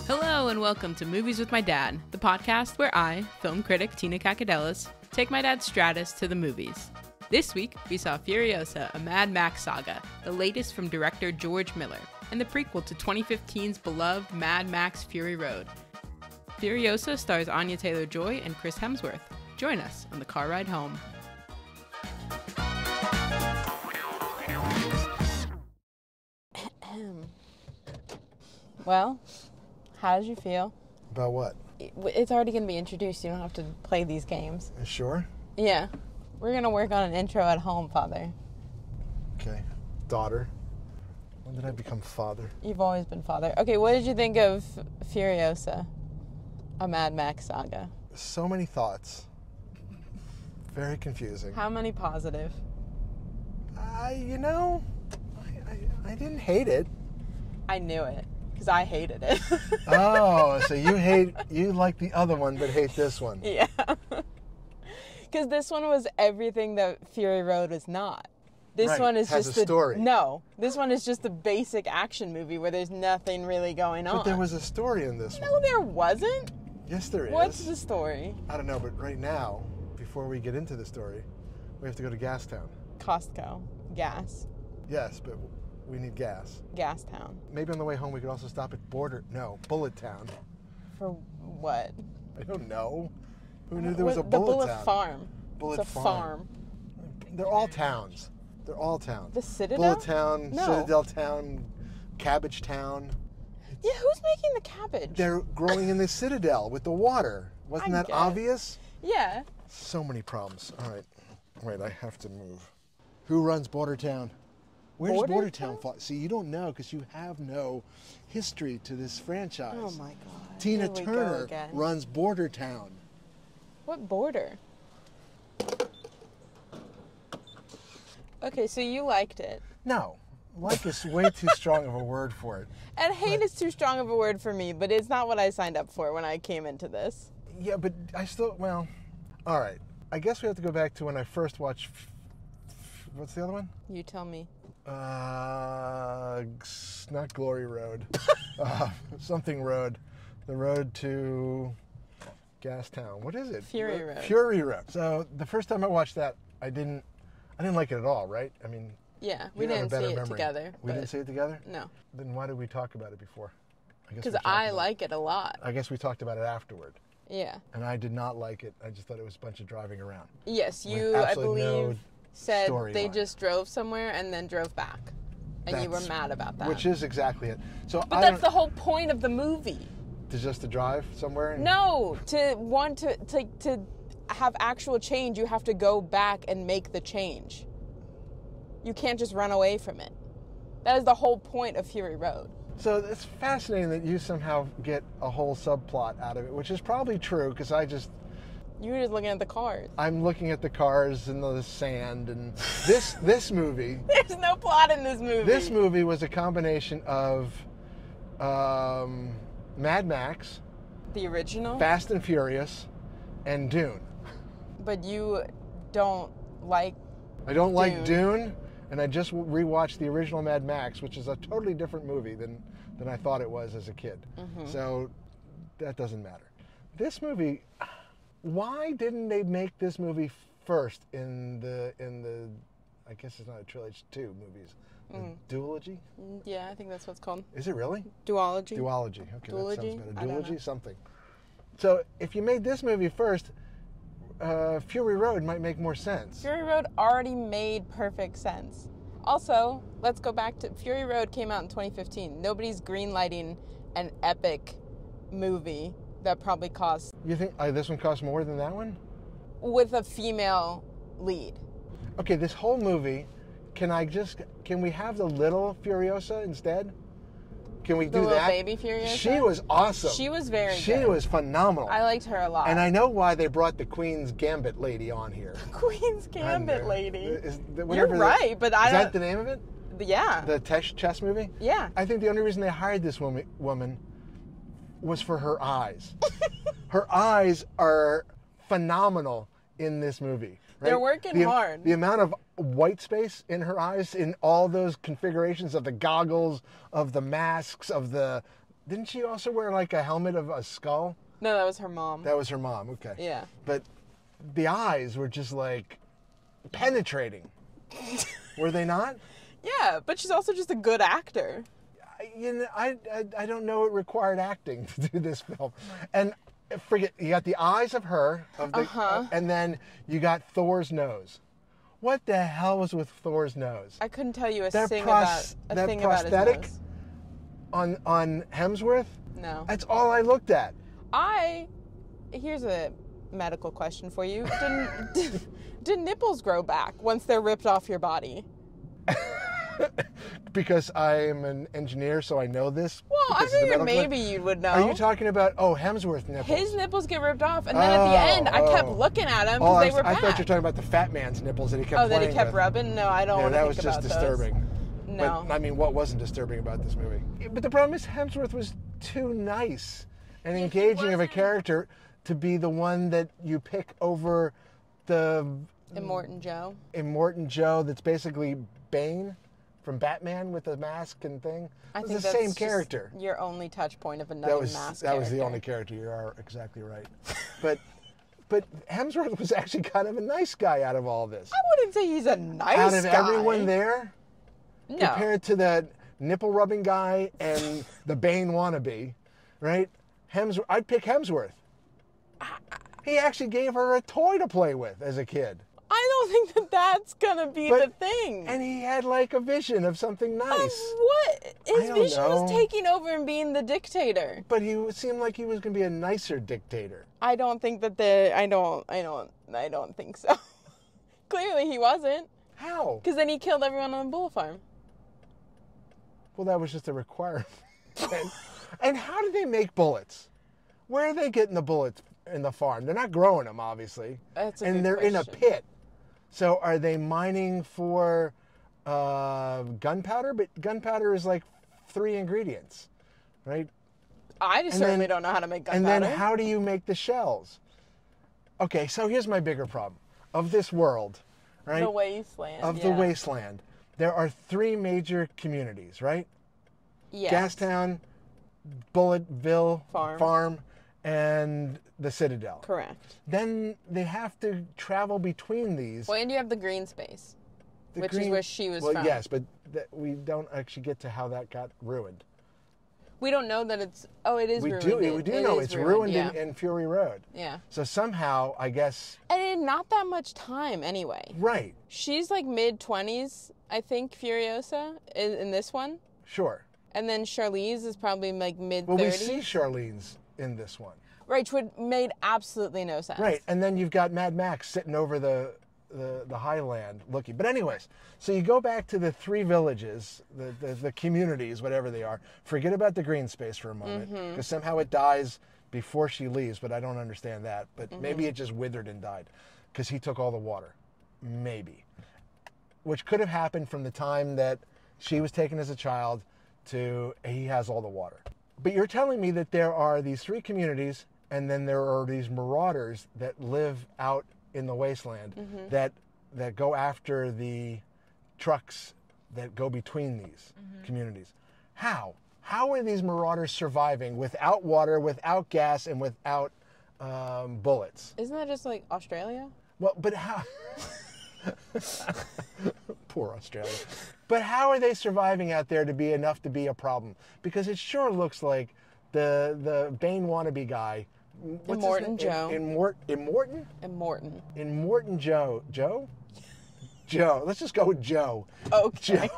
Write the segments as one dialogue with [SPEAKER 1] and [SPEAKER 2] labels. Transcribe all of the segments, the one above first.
[SPEAKER 1] Hello and welcome to Movies with My Dad, the podcast where I, film critic Tina Kakadelis, take my dad Stratus to the movies. This week, we saw Furiosa, a Mad Max saga, the latest from director George Miller, and the prequel to 2015's beloved Mad Max Fury Road. Furiosa stars Anya Taylor-Joy and Chris Hemsworth. Join us on the car ride home. Well, how did you feel?
[SPEAKER 2] About what?
[SPEAKER 1] It's already going to be introduced. You don't have to play these games.
[SPEAKER 2] You sure?
[SPEAKER 1] Yeah. We're going to work on an intro at home, Father.
[SPEAKER 2] Okay. Daughter. When did I become father?
[SPEAKER 1] You've always been father. Okay, what did you think of Furiosa, a Mad Max saga?
[SPEAKER 2] So many thoughts. Very confusing.
[SPEAKER 1] How many positive?
[SPEAKER 2] I didn't hate it.
[SPEAKER 1] I knew it, because I hated it.
[SPEAKER 2] Oh, so you like the other one, but hate this one.
[SPEAKER 1] Yeah. Because this one was everything that Fury Road was not. This one is
[SPEAKER 2] has
[SPEAKER 1] just
[SPEAKER 2] a story.
[SPEAKER 1] No, this one is just a basic action movie where there's nothing really going on.
[SPEAKER 2] But there was a story in this one.
[SPEAKER 1] No, there wasn't.
[SPEAKER 2] Yes, there is.
[SPEAKER 1] What's the story?
[SPEAKER 2] I don't know, but right now, before we get into the story, we have to go to Gastown.
[SPEAKER 1] Costco. Gas.
[SPEAKER 2] Yes, but we need gas.
[SPEAKER 1] Gastown.
[SPEAKER 2] Maybe on the way home we could also stop at Bullet Town.
[SPEAKER 1] For what?
[SPEAKER 2] I don't know. Who knew there was a Bullet Town?
[SPEAKER 1] The Bullet Farm.
[SPEAKER 2] Bullet
[SPEAKER 1] it's a
[SPEAKER 2] Farm. They're all towns. They're all towns.
[SPEAKER 1] The Citadel?
[SPEAKER 2] Bullet Town,
[SPEAKER 1] No.
[SPEAKER 2] Citadel Town, Cabbage Town.
[SPEAKER 1] Yeah, who's making the cabbage?
[SPEAKER 2] They're growing in the Citadel with the water. Wasn't that obvious?
[SPEAKER 1] Yeah.
[SPEAKER 2] So many problems. All right. Wait, I have to move. Who runs Border Town? Where's Border Town? See, you don't know because you have no history to this franchise.
[SPEAKER 1] Oh my God.
[SPEAKER 2] Tina Turner runs Border Town.
[SPEAKER 1] What border? Okay, so you liked it.
[SPEAKER 2] No. Like is way too strong of a word for it.
[SPEAKER 1] And hate is too strong of a word for me, but it's not what I signed up for when I came into this.
[SPEAKER 2] Yeah, but I still, well, all right. I guess we have to go back to when I first watched, what's the other one?
[SPEAKER 1] You tell me.
[SPEAKER 2] Not Glory Road. Something Road. The road to Gastown. What is it?
[SPEAKER 1] Fury Road.
[SPEAKER 2] Fury Road. So the first time I watched that, I didn't like it at all, right? I mean,
[SPEAKER 1] yeah, we didn't see it together.
[SPEAKER 2] We didn't see it together?
[SPEAKER 1] No.
[SPEAKER 2] Then why did we talk about it before?
[SPEAKER 1] Because I like it a lot.
[SPEAKER 2] I guess we talked about it afterward.
[SPEAKER 1] Yeah.
[SPEAKER 2] And I did not like it. I just thought it was a bunch of driving around.
[SPEAKER 1] Yes, you, I believe, said they just drove somewhere and then drove back. And you were mad about that.
[SPEAKER 2] Which is exactly it. So
[SPEAKER 1] but that's the whole point of the movie.
[SPEAKER 2] To drive somewhere?
[SPEAKER 1] No, to have actual change, you have to go back and make the change. You can't just run away from it. That is the whole point of Fury Road.
[SPEAKER 2] So it's fascinating that you somehow get a whole subplot out of it, which is probably true because
[SPEAKER 1] you were just looking at the cars.
[SPEAKER 2] I'm looking at the cars and the sand and this movie.
[SPEAKER 1] There's no plot in this movie.
[SPEAKER 2] This movie was a combination of Mad Max,
[SPEAKER 1] the original,
[SPEAKER 2] Fast and Furious, and Dune.
[SPEAKER 1] But you don't like
[SPEAKER 2] I don't like Dune, and I just rewatched the original Mad Max, which is a totally different movie than I thought it was as a kid. Mm-hmm. So that doesn't matter. This movie, why didn't they make this movie first in the I guess it's not a trilogy, 2 movies. Duology?
[SPEAKER 1] Yeah, I think that's what it's called.
[SPEAKER 2] Is it really?
[SPEAKER 1] Duology.
[SPEAKER 2] Duology. Okay,
[SPEAKER 1] Duology?
[SPEAKER 2] that sounds better. Duology, something. So if you made this movie first, Fury Road might make more sense.
[SPEAKER 1] Fury Road already made perfect sense. Also, let's go back to Fury Road came out in 2015. Nobody's greenlighting an epic movie that probably cost...
[SPEAKER 2] You think this one costs more than that one?
[SPEAKER 1] With a female lead.
[SPEAKER 2] Okay, this whole movie, can we have the little Furiosa instead? Can we do that?
[SPEAKER 1] The little baby Furiosa?
[SPEAKER 2] She was awesome.
[SPEAKER 1] She was very good.
[SPEAKER 2] She was phenomenal.
[SPEAKER 1] I liked her a lot.
[SPEAKER 2] And I know why they brought the Queen's Gambit lady on here.
[SPEAKER 1] Queen's Gambit lady?
[SPEAKER 2] You're
[SPEAKER 1] right, but
[SPEAKER 2] Is that the name of it?
[SPEAKER 1] Yeah.
[SPEAKER 2] The chess movie?
[SPEAKER 1] Yeah.
[SPEAKER 2] I think the only reason they hired this woman was for her eyes. Her eyes are phenomenal in this movie.
[SPEAKER 1] They're working hard.
[SPEAKER 2] The amount of white space in her eyes in all those configurations of the goggles, of the masks, of the... Didn't she also wear like a helmet of a skull?
[SPEAKER 1] No, that was her mom.
[SPEAKER 2] That was her mom, okay.
[SPEAKER 1] Yeah.
[SPEAKER 2] But the eyes were just like penetrating. Were they not?
[SPEAKER 1] Yeah, but she's also just a good actor.
[SPEAKER 2] I don't know it required acting to do this film. And forget, you got the eyes of her, and then you got Thor's nose. What the hell was with Thor's nose?
[SPEAKER 1] I couldn't tell you a thing about his nose.
[SPEAKER 2] On Hemsworth?
[SPEAKER 1] No.
[SPEAKER 2] That's all I looked at.
[SPEAKER 1] Here's a medical question for you. Did nipples grow back once they're ripped off your body?
[SPEAKER 2] Because I am an engineer, so I know this.
[SPEAKER 1] Well, I figured maybe you would know.
[SPEAKER 2] Are you talking about, Hemsworth nipples?
[SPEAKER 1] His nipples get ripped off, and then at the end, I kept looking at him because they were back.
[SPEAKER 2] I thought you were talking about the fat man's nipples that he kept playing
[SPEAKER 1] that he kept
[SPEAKER 2] with.
[SPEAKER 1] rubbing? No, I don't want to think about those.
[SPEAKER 2] That was just disturbing.
[SPEAKER 1] No.
[SPEAKER 2] But, I mean, what wasn't disturbing about this movie? But the problem is Hemsworth was too nice and engaging of a character to be the one that you pick over the...
[SPEAKER 1] Immortan Joe.
[SPEAKER 2] Immortan Joe that's basically Bane from Batman with the mask and thing.
[SPEAKER 1] I think
[SPEAKER 2] the
[SPEAKER 1] that's
[SPEAKER 2] same character.
[SPEAKER 1] Your only touch point of another mask
[SPEAKER 2] That was the only character. You are exactly right. But Hemsworth was actually kind of a nice guy out of all this.
[SPEAKER 1] I wouldn't say he's a nice guy.
[SPEAKER 2] Out of everyone there?
[SPEAKER 1] No.
[SPEAKER 2] Compared to the nipple-rubbing guy and the Bane wannabe, right? I'd pick Hemsworth. He actually gave her a toy to play with as a kid.
[SPEAKER 1] I don't think that's gonna be the thing.
[SPEAKER 2] And he had like a vision of something nice.
[SPEAKER 1] What? His vision was taking over and being the dictator.
[SPEAKER 2] But he seemed like he was gonna be a nicer dictator.
[SPEAKER 1] I don't think that I don't think so. Clearly he wasn't.
[SPEAKER 2] How?
[SPEAKER 1] Because then he killed everyone on the bull farm.
[SPEAKER 2] Well, that was just a requirement. And how do they make bullets? Where are they getting the bullets in the farm? They're not growing them, obviously.
[SPEAKER 1] That's a
[SPEAKER 2] and
[SPEAKER 1] good
[SPEAKER 2] they're
[SPEAKER 1] question.
[SPEAKER 2] In a pit. So are they mining for gunpowder? But gunpowder is like 3 ingredients, right?
[SPEAKER 1] I certainly don't know how to make gunpowder.
[SPEAKER 2] And then how do you make the shells? Okay, so here's my bigger problem. Of this world, right?
[SPEAKER 1] The wasteland.
[SPEAKER 2] The wasteland. There are 3 major communities, right?
[SPEAKER 1] Yes.
[SPEAKER 2] Gastown, Bulletville
[SPEAKER 1] Farm,
[SPEAKER 2] and the Citadel.
[SPEAKER 1] Correct.
[SPEAKER 2] Then they have to travel between these.
[SPEAKER 1] Well, and you have the green space, which is where she was from.
[SPEAKER 2] Well, yes, but we don't actually get to how that got ruined.
[SPEAKER 1] We don't know that it's... Oh, it is ruined.
[SPEAKER 2] We do know it's ruined in Fury Road.
[SPEAKER 1] Yeah.
[SPEAKER 2] So somehow, I guess...
[SPEAKER 1] And in not that much time, anyway.
[SPEAKER 2] Right.
[SPEAKER 1] She's like mid-20s, I think, Furiosa, in this one.
[SPEAKER 2] Sure.
[SPEAKER 1] And then Charlize is probably like mid-30s.
[SPEAKER 2] Well, we see Charlize in this one.
[SPEAKER 1] Right, which made absolutely no sense.
[SPEAKER 2] Right, and then you've got Mad Max sitting over the highland looking. But anyways, so you go back to the 3 villages, the communities, whatever they are. Forget about the green space for a moment, because somehow it dies before she leaves, but I don't understand that. But maybe it just withered and died, because he took all the water. Maybe. Which could have happened from the time that she was taken as a child to he has all the water. But you're telling me that there are these 3 communities, and then there are these marauders that live out in the wasteland that go after the trucks that go between these communities. How? How are these marauders surviving without water, without gas, and without bullets?
[SPEAKER 1] Isn't that just like Australia?
[SPEAKER 2] Well, but how... Poor Australia. But how are they surviving out there to be enough to be a problem? Because it sure looks like the Bane wannabe guy...
[SPEAKER 1] Immortan Joe.
[SPEAKER 2] Immortan?
[SPEAKER 1] Immortan.
[SPEAKER 2] Immortan Joe. Joe? Joe. Let's just go with Joe.
[SPEAKER 1] Okay.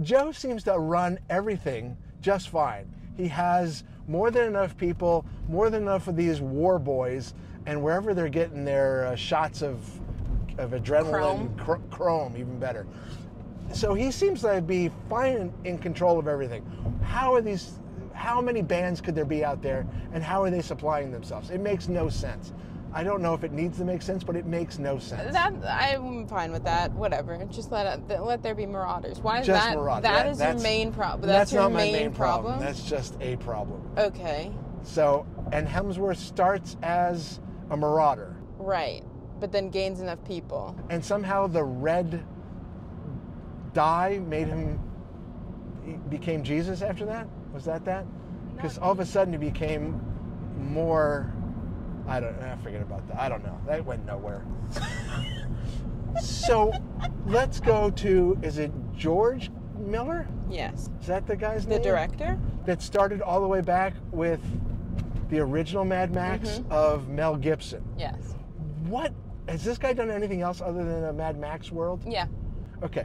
[SPEAKER 2] Joe seems to run everything just fine. He has more than enough people, more than enough of these war boys, and wherever they're getting their shots of adrenaline, chrome, even better. So he seems to be fine in control of everything. How many bands could there be out there, and how are they supplying themselves? It makes no sense. I don't know if it needs to make sense, but it makes no sense.
[SPEAKER 1] I'm fine with that. Whatever. Just let there be marauders. Why is
[SPEAKER 2] just
[SPEAKER 1] that?
[SPEAKER 2] Marauders.
[SPEAKER 1] That is your main problem.
[SPEAKER 2] That's
[SPEAKER 1] your
[SPEAKER 2] not my main
[SPEAKER 1] problem.
[SPEAKER 2] problem. That's just a problem.
[SPEAKER 1] Okay.
[SPEAKER 2] So, and Hemsworth starts as a marauder.
[SPEAKER 1] Right. but then gains enough people.
[SPEAKER 2] And somehow the red dye made him, he became Jesus after that? Was that? Because all of a sudden he became more, forget about that. I don't know. That went nowhere. So let's go to, is it George Miller?
[SPEAKER 1] Yes.
[SPEAKER 2] Is that the guy's name?
[SPEAKER 1] The director?
[SPEAKER 2] That started all the way back with the original Mad Max of Mel Gibson.
[SPEAKER 1] Yes.
[SPEAKER 2] What? Has this guy done anything else other than a Mad Max world?
[SPEAKER 1] Yeah.
[SPEAKER 2] Okay.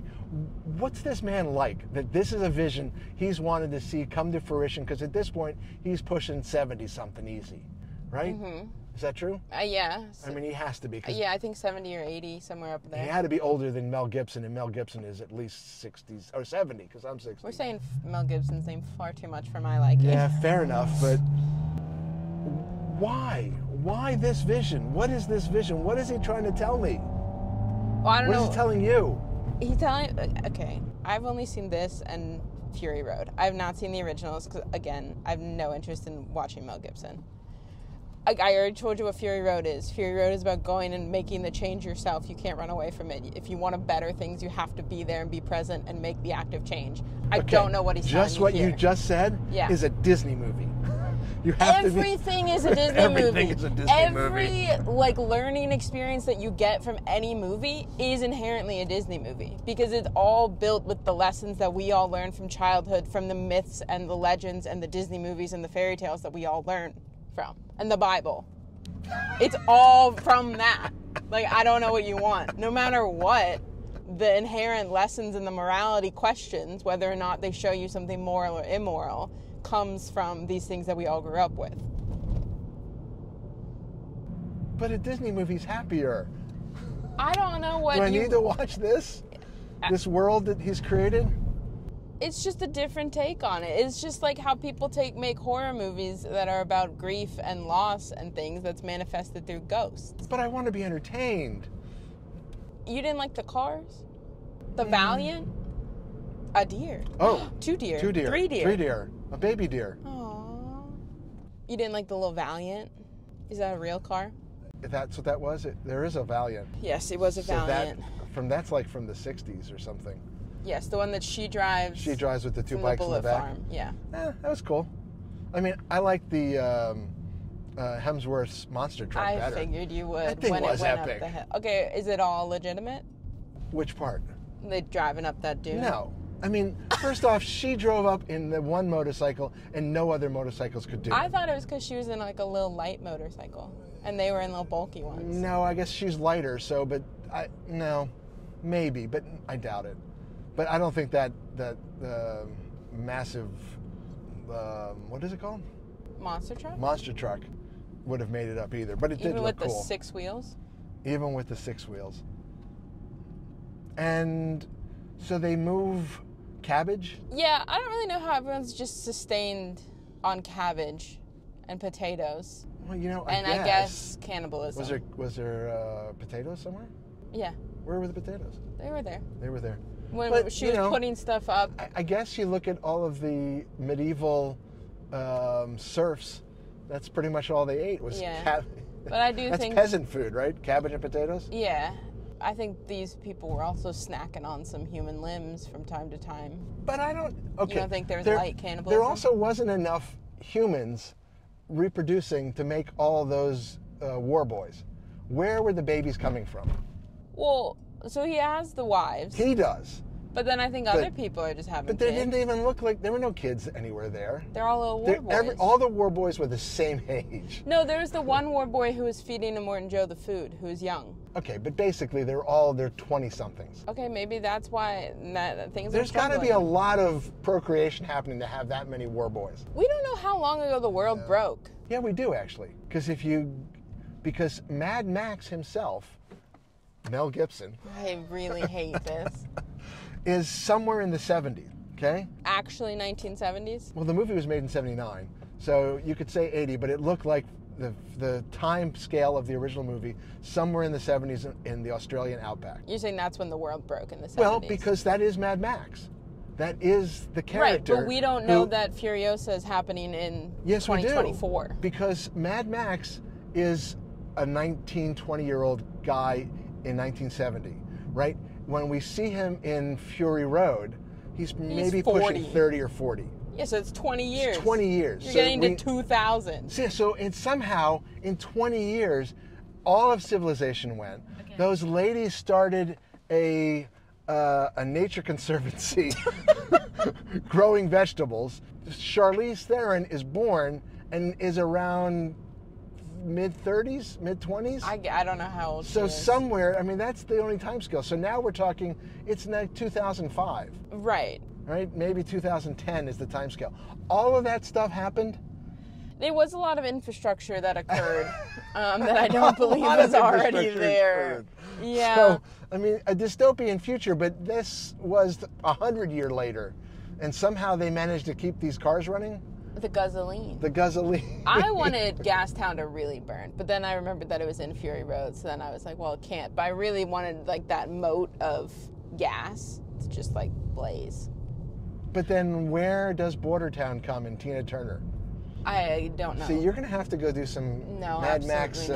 [SPEAKER 2] What's this man like? That this is a vision he's wanted to see come to fruition, because at this point, he's pushing 70-something easy, right? Mm-hmm. Is that true?
[SPEAKER 1] Yeah.
[SPEAKER 2] I mean, he has to be.
[SPEAKER 1] Yeah, I think 70 or 80, somewhere up there.
[SPEAKER 2] He had to be older than Mel Gibson, and Mel Gibson is at least 60s, or 70, because I'm 60.
[SPEAKER 1] We're saying Mel Gibson's name far too much for my liking.
[SPEAKER 2] Yeah, fair enough, but why? Why this vision? What is this vision? What is he trying to tell me?
[SPEAKER 1] Well, I don't know.
[SPEAKER 2] What is he telling you?
[SPEAKER 1] He's telling... Okay, I've only seen this and Fury Road. I have not seen the originals, because, again, I have no interest in watching Mel Gibson. I already told you what Fury Road is. Fury Road is about going and making the change yourself. You can't run away from it. If you want to better things, you have to be there and be present and make the active change. I don't know what he's telling
[SPEAKER 2] Just
[SPEAKER 1] you
[SPEAKER 2] what
[SPEAKER 1] here.
[SPEAKER 2] you just said is a Disney movie. You have
[SPEAKER 1] Everything is a Disney
[SPEAKER 2] Everything
[SPEAKER 1] movie.
[SPEAKER 2] is a Disney movie.
[SPEAKER 1] Every learning experience that you get from any movie is inherently a Disney movie, because it's all built with the lessons that we all learn from childhood, from the myths and the legends and the Disney movies and the fairy tales that we all learn from, and the Bible. It's all from that. I don't know what you want. No matter what, the inherent lessons and the morality questions, whether or not they show you something moral or immoral, comes from these things that we all grew up with.
[SPEAKER 2] But a Disney movie's happier.
[SPEAKER 1] I don't know what
[SPEAKER 2] Do I need to watch this? This world that he's created?
[SPEAKER 1] It's just a different take on it. It's just like how people make horror movies that are about grief and loss and things that's manifested through ghosts.
[SPEAKER 2] But I want to be entertained.
[SPEAKER 1] You didn't like the Cars? The Valiant? A deer.
[SPEAKER 2] Oh.
[SPEAKER 1] 2 deer.
[SPEAKER 2] 2 deer.
[SPEAKER 1] 3 deer.
[SPEAKER 2] 3 deer. A baby deer.
[SPEAKER 1] Aww. You didn't like the little Valiant? Is that a real car?
[SPEAKER 2] That's what that was? There is a Valiant.
[SPEAKER 1] Yes, it was a Valiant.
[SPEAKER 2] That's like from the 60s or something.
[SPEAKER 1] Yes, the one that she drives.
[SPEAKER 2] She drives with the 2 bikes in the back.
[SPEAKER 1] Farm. Yeah.
[SPEAKER 2] That was cool. I mean, I like the Hemsworth's monster truck better.
[SPEAKER 1] I figured you would.
[SPEAKER 2] That thing
[SPEAKER 1] when
[SPEAKER 2] was
[SPEAKER 1] it went
[SPEAKER 2] epic.
[SPEAKER 1] Up the hill. Okay, is it all legitimate?
[SPEAKER 2] Which part?
[SPEAKER 1] They driving up that dune?
[SPEAKER 2] No. I mean, first off, she drove up in the one motorcycle and no other motorcycles could do it.
[SPEAKER 1] I thought it was because she was in a little light motorcycle and they were in little bulky ones.
[SPEAKER 2] No, I guess she's lighter, no. Maybe, but I doubt it. But I don't think that massive, what is it called?
[SPEAKER 1] Monster truck?
[SPEAKER 2] Monster truck would have made it up either. But it did look cool.
[SPEAKER 1] Even with the 6 wheels?
[SPEAKER 2] Even with the 6 wheels. And so they move cabbage?
[SPEAKER 1] Yeah, I don't really know how everyone's just sustained on cabbage and potatoes.
[SPEAKER 2] Well,
[SPEAKER 1] I guess cannibalism.
[SPEAKER 2] Was there potatoes somewhere?
[SPEAKER 1] Yeah.
[SPEAKER 2] Where were the potatoes?
[SPEAKER 1] They were there.
[SPEAKER 2] They were there.
[SPEAKER 1] When she was putting stuff up.
[SPEAKER 2] I guess you look at all of the medieval serfs, that's pretty much all they ate was cabbage.
[SPEAKER 1] But I do
[SPEAKER 2] think... That's peasant food, right? Cabbage and potatoes?
[SPEAKER 1] Yeah. I think these people were also snacking on some human limbs from time to time.
[SPEAKER 2] But I don't... Okay.
[SPEAKER 1] You don't think there was light cannibalism?
[SPEAKER 2] There also wasn't enough humans reproducing to make all those war boys. Where were the babies coming from?
[SPEAKER 1] Well, so he has the wives.
[SPEAKER 2] He does.
[SPEAKER 1] But then I think other people are just having kids.
[SPEAKER 2] But they didn't even look like... There were no kids anywhere there.
[SPEAKER 1] They're all little war boys.
[SPEAKER 2] All the war boys were the same age.
[SPEAKER 1] No, there was the one war boy who was feeding Immortan Joe the food, who was young.
[SPEAKER 2] Okay, but basically they're 20-somethings.
[SPEAKER 1] Okay, maybe that's why things
[SPEAKER 2] There's got to be a lot of procreation happening to have that many war boys.
[SPEAKER 1] We don't know how long ago the world broke.
[SPEAKER 2] Yeah, we do actually. Because Mad Max himself, Mel Gibson.
[SPEAKER 1] I really hate this.
[SPEAKER 2] Is somewhere in the 70s, okay?
[SPEAKER 1] Actually 1970s?
[SPEAKER 2] Well, the movie was made in 79, so you could say 80, but it looked like the time scale of the original movie somewhere in the 70s in the Australian outback.
[SPEAKER 1] You're saying that's when the world broke in the 70s?
[SPEAKER 2] Well, because that is Mad Max. That is the character.
[SPEAKER 1] Right, but we don't know that Furiosa is happening in 2024.
[SPEAKER 2] We do, because Mad Max is a 19, 20-year-old guy in 1970, right? When we see him in Fury Road, he's maybe
[SPEAKER 1] 40.
[SPEAKER 2] pushing 30 or 40.
[SPEAKER 1] Yeah, so it's 20 years.
[SPEAKER 2] It's 20 years.
[SPEAKER 1] You're getting to 2000.
[SPEAKER 2] So somehow, in 20 years, all of civilization went. Okay. Those ladies started a nature conservancy growing vegetables. Charlize Theron is born and is around mid-30s, mid-20s.
[SPEAKER 1] I don't know how old
[SPEAKER 2] so
[SPEAKER 1] she is.
[SPEAKER 2] Somewhere, I mean, that's the only time scale. So now we're talking, it's now 2005.
[SPEAKER 1] Right.
[SPEAKER 2] Right? Maybe 2010 is the time scale. All of that stuff happened.
[SPEAKER 1] There was a lot of infrastructure that occurred that I don't believe was already there. Yeah.
[SPEAKER 2] So, I mean, a dystopian future, but this was 100 years later, and somehow they managed to keep these cars running.
[SPEAKER 1] The gasoline.
[SPEAKER 2] The gasoline.
[SPEAKER 1] I wanted Gastown to really burn, but then I remembered that it was in Fury Road, so then I was like, well, it can't. But I really wanted like that moat of gas to just like blaze.
[SPEAKER 2] But then where does Bordertown come in Tina Turner?
[SPEAKER 1] I don't know.
[SPEAKER 2] See, you're going to have to go do some Mad Max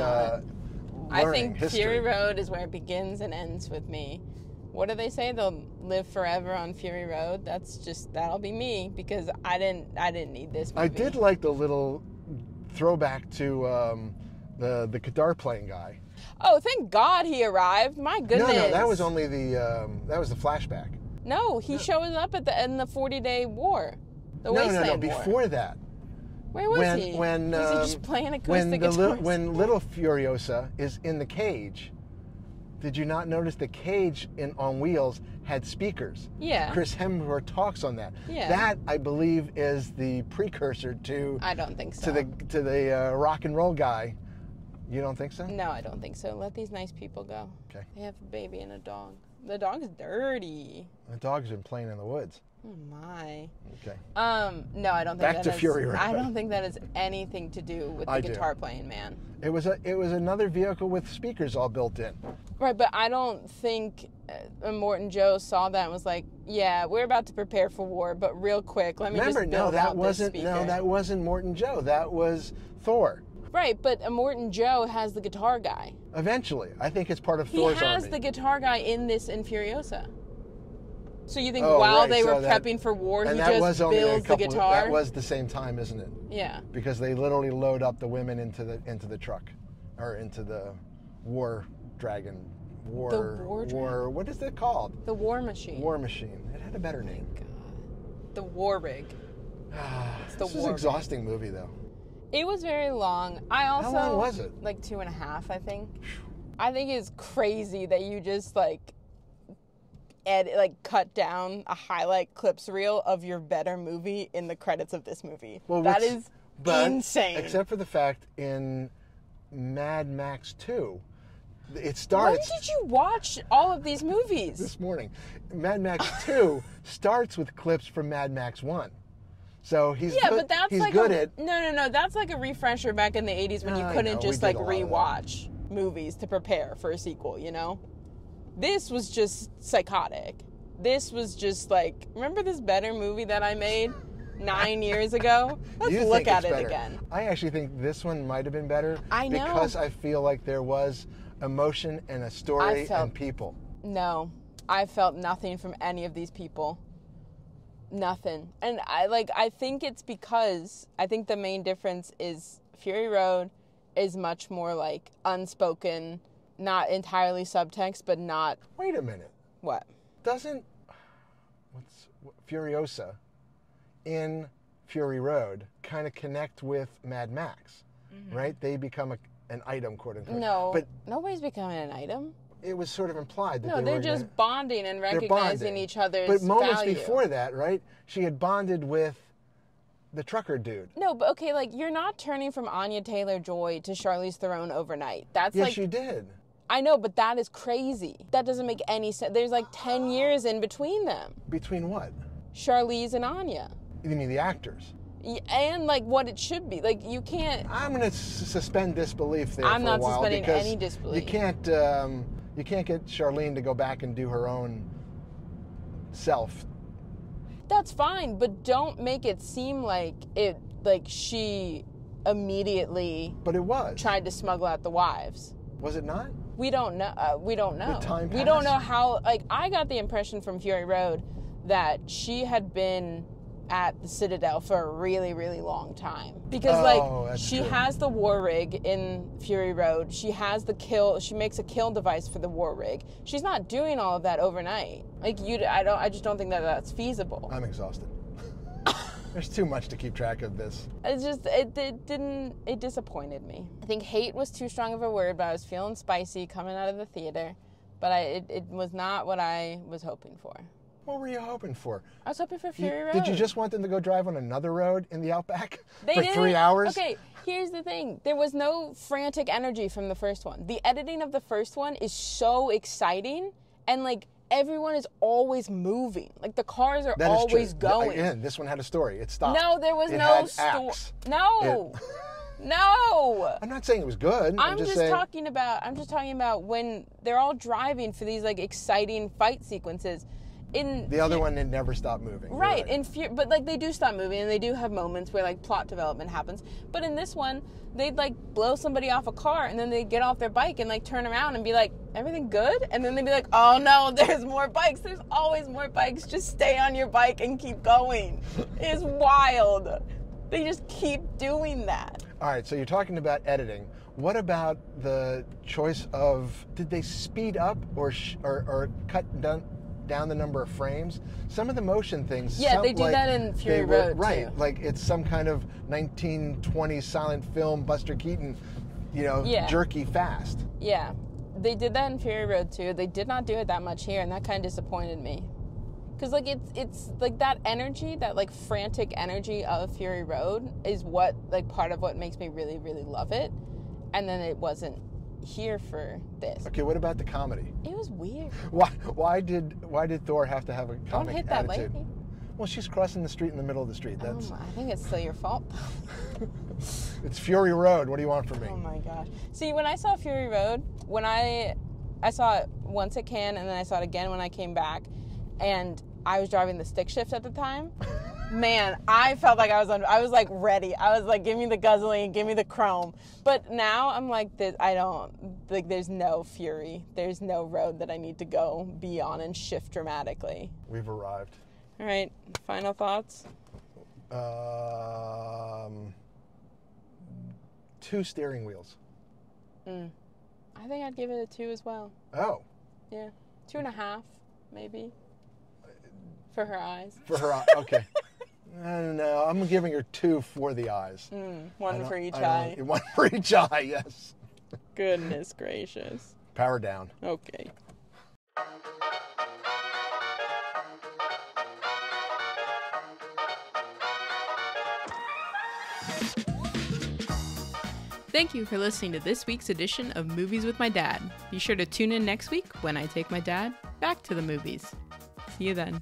[SPEAKER 1] I think
[SPEAKER 2] history.
[SPEAKER 1] Fury Road is where it begins and ends with me. What do they say? They'll live forever on Fury Road. That'll be me, because I didn't need this movie.
[SPEAKER 2] I did like the little throwback to the guitar playing guy.
[SPEAKER 1] Oh, thank God he arrived! My goodness.
[SPEAKER 2] No, that was only that was the flashback.
[SPEAKER 1] No, he shows up at the end of the 40-day war, the Wasteland War.
[SPEAKER 2] Before that.
[SPEAKER 1] Where was he?
[SPEAKER 2] Was
[SPEAKER 1] he just playing acoustic guitars?
[SPEAKER 2] When little Furiosa is in the cage, did you not notice the cage on wheels had speakers?
[SPEAKER 1] Yeah.
[SPEAKER 2] Chris Hemsworth talks on that.
[SPEAKER 1] Yeah.
[SPEAKER 2] That, I believe, is the precursor to.
[SPEAKER 1] I don't think so.
[SPEAKER 2] To the rock and roll guy. You don't think so?
[SPEAKER 1] No, I don't think so. Let these nice people go.
[SPEAKER 2] Okay.
[SPEAKER 1] They have a baby and a dog. The dog's dirty.
[SPEAKER 2] The dog's been playing in the woods.
[SPEAKER 1] Oh my.
[SPEAKER 2] Okay.
[SPEAKER 1] No, I don't think
[SPEAKER 2] Back to Fury Road.
[SPEAKER 1] I don't think that has anything to do with the guitar playing man.
[SPEAKER 2] It was another vehicle with speakers all built in.
[SPEAKER 1] Right, but I don't think Morton Joe saw that and was like, "Yeah, we're about to prepare for war, but real quick, let me just build out this speaker."
[SPEAKER 2] No, that wasn't Morton Joe. That was Thor.
[SPEAKER 1] Right, but Morton Joe has the guitar guy.
[SPEAKER 2] Eventually, I think it's part of Thor's army.
[SPEAKER 1] He has the guitar guy in Furiosa. So you think while they were prepping for war, he just builds the guitar?
[SPEAKER 2] That was the same time, isn't it?
[SPEAKER 1] Yeah.
[SPEAKER 2] Because they literally load up the women into the truck, or into the war dragon. War. What is it called?
[SPEAKER 1] The War Machine.
[SPEAKER 2] War Machine. It had a better name.
[SPEAKER 1] God. The War Rig.
[SPEAKER 2] This is an exhausting movie, though.
[SPEAKER 1] It was very long. How
[SPEAKER 2] long was it?
[SPEAKER 1] Like 2.5, I think. I think it's crazy that you just cut down a highlight clips reel of your better movie in the credits of this movie. Well, that is insane.
[SPEAKER 2] Except for the fact in Mad Max 2, it starts...
[SPEAKER 1] When did you watch all of these movies?
[SPEAKER 2] This morning. Mad Max 2 starts with clips from Mad Max 1. So he's
[SPEAKER 1] but that's
[SPEAKER 2] good at...
[SPEAKER 1] No. That's like a refresher back in the 80s when you couldn't just rewatch movies to prepare for a sequel, you know? This was just psychotic. This was just remember this better movie that I made 9 years ago? Let's look at it again.
[SPEAKER 2] I actually think this one might have been better.
[SPEAKER 1] I know.
[SPEAKER 2] Because I feel like there was emotion and a story and people.
[SPEAKER 1] No, I felt nothing from any of these people. Nothing. And I think it's because I think the main difference is Fury Road is much more unspoken, not entirely subtext, but not...
[SPEAKER 2] Wait a minute.
[SPEAKER 1] What?
[SPEAKER 2] Doesn't Furiosa in Fury Road kind of connect with Mad Max, right? They become an item, quote unquote.
[SPEAKER 1] No, but nobody's becoming an item.
[SPEAKER 2] It was sort of implied that
[SPEAKER 1] they're just bonding and recognizing each other's value.
[SPEAKER 2] But moments before that, right? She had bonded with the trucker dude.
[SPEAKER 1] No, but okay, you're not turning from Anya Taylor-Joy to Charlize Theron overnight. That's
[SPEAKER 2] yes, you did.
[SPEAKER 1] I know, but that is crazy. That doesn't make any sense. There's 10 years in between them.
[SPEAKER 2] Between what?
[SPEAKER 1] Charlize and Anya.
[SPEAKER 2] You mean the actors?
[SPEAKER 1] And what it should be. You can't...
[SPEAKER 2] I'm going to suspend disbelief there
[SPEAKER 1] I'm
[SPEAKER 2] for a while.
[SPEAKER 1] not suspending
[SPEAKER 2] because
[SPEAKER 1] any disbelief.
[SPEAKER 2] You can't get Charlene to go back and do her own self.
[SPEAKER 1] That's fine, but don't make it seem like she immediately
[SPEAKER 2] But it was.
[SPEAKER 1] tried to smuggle out the wives.
[SPEAKER 2] Was it not?
[SPEAKER 1] We don't know. We don't know.
[SPEAKER 2] The time
[SPEAKER 1] We don't
[SPEAKER 2] passed?
[SPEAKER 1] know how. Like, I got the impression from Fury Road that she had been at the Citadel for a really, really long time. Because,
[SPEAKER 2] that's
[SPEAKER 1] she
[SPEAKER 2] true.
[SPEAKER 1] has the war rig in Fury Road. She has the kill. She makes a kill device for the war rig. She's not doing all of that overnight. Like, I just don't think that that's feasible.
[SPEAKER 2] I'm exhausted. There's too much to keep track of this.
[SPEAKER 1] It disappointed me. I think hate was too strong of a word, but I was feeling spicy coming out of the theater. But it was not what I was hoping for.
[SPEAKER 2] What were you hoping for?
[SPEAKER 1] I was hoping for Fury Road.
[SPEAKER 2] Did you just want them to go drive on another road in the Outback
[SPEAKER 1] They
[SPEAKER 2] for
[SPEAKER 1] didn't-
[SPEAKER 2] 3 hours?
[SPEAKER 1] Okay, here's the thing. There was no frantic energy from the first one. The editing of the first one is so exciting, and like everyone is always moving. Like the cars are
[SPEAKER 2] That is
[SPEAKER 1] always
[SPEAKER 2] true.
[SPEAKER 1] going.
[SPEAKER 2] Again, this one had a story. It stopped.
[SPEAKER 1] No, there was
[SPEAKER 2] It
[SPEAKER 1] no
[SPEAKER 2] had
[SPEAKER 1] story.
[SPEAKER 2] acts.
[SPEAKER 1] No. No.
[SPEAKER 2] I'm not saying it was good.
[SPEAKER 1] I'm just
[SPEAKER 2] saying
[SPEAKER 1] talking about when they're all driving for these like exciting fight sequences. In
[SPEAKER 2] the other one, it never stopped moving. You're
[SPEAKER 1] Right, but like they do stop moving and they do have moments where like plot development happens. But in this one, they'd like blow somebody off a car and then they'd get off their bike and like turn around and be like, everything good? And then they'd be like, oh no, there's more bikes. There's always more bikes. Just stay on your bike and keep going. It's wild. They just keep doing that.
[SPEAKER 2] All right, so you're talking about editing. What about the choice of, did they speed up or cut down the number of frames? Some of the motion things.
[SPEAKER 1] Yeah, they do that in Fury Road,
[SPEAKER 2] right,
[SPEAKER 1] too.
[SPEAKER 2] like it's some kind of 1920s silent film, Buster Keaton, jerky fast.
[SPEAKER 1] Yeah, they did that in Fury Road too. They did not do it that much here, and that kind of disappointed me. Because like it's like that energy, that like frantic energy of Fury Road is what like part of what makes me really, really love it. And then it wasn't here for this.
[SPEAKER 2] Okay, what about the comedy?
[SPEAKER 1] It was weird.
[SPEAKER 2] Why did Thor have to have a comic
[SPEAKER 1] Don't hit that
[SPEAKER 2] attitude?
[SPEAKER 1] lady.
[SPEAKER 2] Well, she's crossing the street in the middle of the street. That's
[SPEAKER 1] I think it's still your fault.
[SPEAKER 2] It's Fury Road. What do you want from me?
[SPEAKER 1] Oh my gosh. See, when I saw Fury Road, when I saw it once at Cannes and then I saw it again when I came back, and I was driving the stick shift at the time. Man, I felt like I was like ready. I was like, give me the guzzling, give me the chrome. But now I'm like, there's no Fury. There's no road that I need to go be on and shift dramatically.
[SPEAKER 2] We've arrived.
[SPEAKER 1] All right, final thoughts?
[SPEAKER 2] 2 steering wheels.
[SPEAKER 1] I think I'd give it a 2 as well.
[SPEAKER 2] Oh.
[SPEAKER 1] Yeah, 2.5 maybe. For her eyes.
[SPEAKER 2] For her, okay. No, I'm giving her 2 for the eyes.
[SPEAKER 1] One for each eye.
[SPEAKER 2] One for each eye, yes.
[SPEAKER 1] Goodness gracious.
[SPEAKER 2] Power down.
[SPEAKER 1] Okay. Thank you for listening to this week's edition of Movies with My Dad. Be sure to tune in next week when I take my dad back to the movies. See you then.